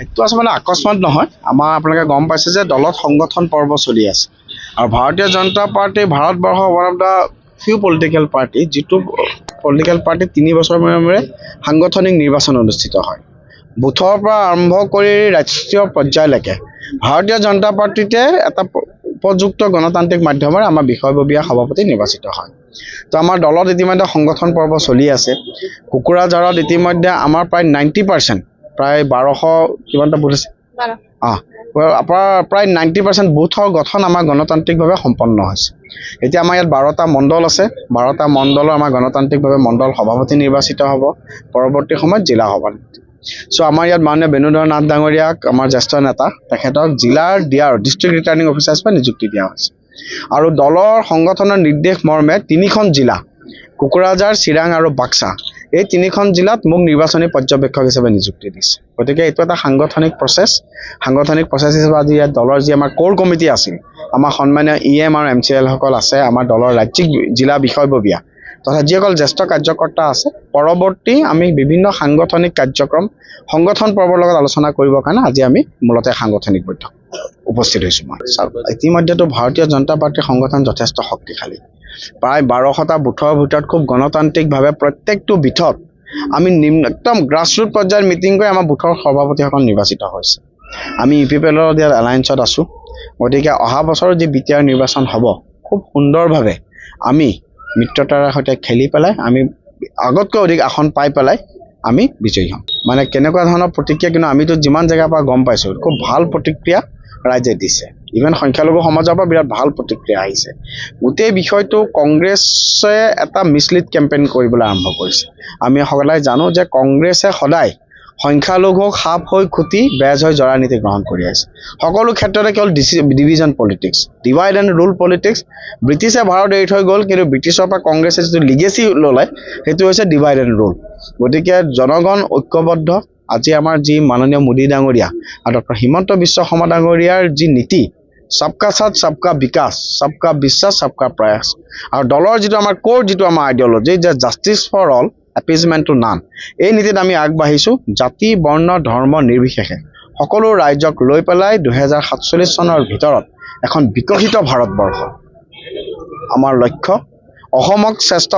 এইটো আচলতে আকস্মাত নহয়। আমাৰ আপোনালোকে গম পাইছে যে দলত সংগঠন পৰ্ব চলি আছে আৰু ভাৰতীয় জনতা পাৰ্টি ভাৰতবৰ্ষৰ one of the few political party যিটো পলিটিকেল পাৰ্টি 3 বছৰ মূৰে সাংগঠনিক নিৰ্বাচন অনুষ্ঠিত হয়। বুথৰ পৰা আৰম্ভ কৰি ৰাষ্ট্ৰীয় পৰ্যায়লৈকে ভাৰতীয় জনতা পাৰ্টিতে এটা উপযুক্ত গণতান্ত্ৰিক মাধ্যমেৰে আমাৰ বিষয়ববীয়া সভাপতি নিৰ্বাচিত হয়। তো আমাৰ দলত ইতিমধ্যে সংগঠন পৰ্ব চলি আছে। কুকুৰাঝাৰত ইতিমধ্যে আমাৰ প্ৰায় 90% প্ৰায় 1200 কিমানটা বুথ আছে প্ৰায় 90% বুথৰ গঠন আমাৰ গণতান্ত্ৰিকভাৱে সম্পন্ন হৈছে। এতিয়া আমাৰ ইয়াত 12টা মণ্ডল আছে। 12টা মণ্ডলৰ আমাৰ গণতান্ত্ৰিকভাৱে মণ্ডল সভাপতি নিৰ্বাচিত হ'ব। পৰৱৰ্তী সময়ত জিলা সভাপতি। চ' আমাৰ ইয়াত মাননীয় বেণুধৰ নাথ ডাঙৰীয়াক আমাৰ জ্যেষ্ঠ নেতা তেখেতক জিলাৰ ডিষ্ট্ৰিক্ট ৰিটাৰ্নিং অফিচাৰ হিচাপে নিযুক্তি দিয়া হৈছে আৰু দলৰ সংগঠনৰ নিৰ্দেশ মৰ্মে 3খন জিলা কুকুৰাঝাৰ, চিৰাং আৰু বাক্সা এই 3খন জিলাত মোক নিৰ্বাচনী পৰ্যবেক্ষক হিচাপে নিযুক্তি দিছে। গতিকে এইটো এটা সাংগঠনিক প্ৰচেছ হিচাপে আজি ইয়াত দলৰ যি আমাৰ কোৰ কমিটি আছিল, আমাৰ সন্মানীয় EM আৰু MCL সকল আছে, আমাৰ দলৰ ৰাজ্যিক জিলা বিষয়ববীয়া তথা যিসকল জ্যেষ্ঠ কাৰ্যকৰ্তা আছে, পৰৱৰ্তী আমি বিভিন্ন সাংগঠনিক কাৰ্যক্ৰম সংগঠন পৰ্বৰ লগত আলোচনা কৰিবৰ কাৰণে আজি আমি মূলতে সাংগঠনিক বৈঠক উপস্থিত হৈছোঁ। মই ইতিমধ্যেতো ভাৰতীয় জনতা পাৰ্টীৰ সংগঠন যথেষ্ট শক্তিশালী। প্ৰায় 1200টা বুথৰ ভিতৰত খুব গণতান্ত্ৰিকভাৱে প্ৰত্যেকটো বুথত আমি একদম গ্ৰাছৰুট পৰ্যায়ত মিটিং কৰি আমাৰ বুথৰ সভাপতিসকল নিৰ্বাচিত হৈছে। আমি UPPLৰ ইয়াত এলায়েন্সত আছোঁ। গতিকে অহা বছৰ যি BTR নিৰ্বাচন হ'ব খুব সুন্দৰভাৱে আমি মিত্ৰতাৰ সৈতে খেলি পেলাই আমি আগতকৈ অধিক আসন পাই পেলাই আমি বিজয়ী হ'ম। মানে কেনেকুৱা ধৰণৰ প্ৰতিক্ৰিয়া, কিন্তু আমিতো যিমান জেগাৰ পৰা গম পাইছোঁ খুব ভাল প্ৰতিক্ৰিয়া ৰাইজে দিছে। ইভেন সংখ্যালঘু সমাজৰ পৰা বিৰাট ভাল প্ৰতিক্ৰিয়া আহিছে। গোটেই বিষয়টো কংগ্ৰেছে এটা মিছলিড কেম্পেইন কৰিবলৈ আৰম্ভ কৰিছে। আমি সদায় জানো যে কংগ্ৰেছে সদায় সংখ্যালঘুক সাপ হৈ খুটি বেজ হৈ জৰা নীতি গ্ৰহণ কৰি আহিছে। সকলো ক্ষেত্ৰতে কেৱল division politics, divide and rule politics. ব্ৰিটিছে ভাৰত এৰি থৈ গ'ল, কিন্তু ব্ৰিটিছৰ পৰা কংগ্ৰেছে যিটো লিগেচি ল'লে সেইটো হৈছে ডিভাইড এণ্ড ৰুল। গতিকে জনগণ ঐক্যবদ্ধ। আজি আমাৰ যি মাননীয় মোদী ডাঙৰীয়া আৰু ডক্টৰ হিমন্ত বিশ্ব শৰ্মা ডাঙৰীয়াৰ যি নীতি সবকা সাথ সবকা বিকাশ, সবকা বিশ্বাস সবকা প্ৰয়াস, আৰু দলৰ যিটো আমাৰ কোৰ যিটো আমাৰ আইডিঅলজি যে justice for all appeasement to none, এই নীতিত আমি আগবাঢ়িছোঁ। জাতি বৰ্ণ ধৰ্ম নিৰ্বিশেষে সকলো ৰাইজক লৈ পেলাই 2047 চনৰ ভিতৰত এখন বিকশিত ভাৰতবৰ্ষ আমাৰ লক্ষ্য। অসমক শ্ৰেষ্ঠ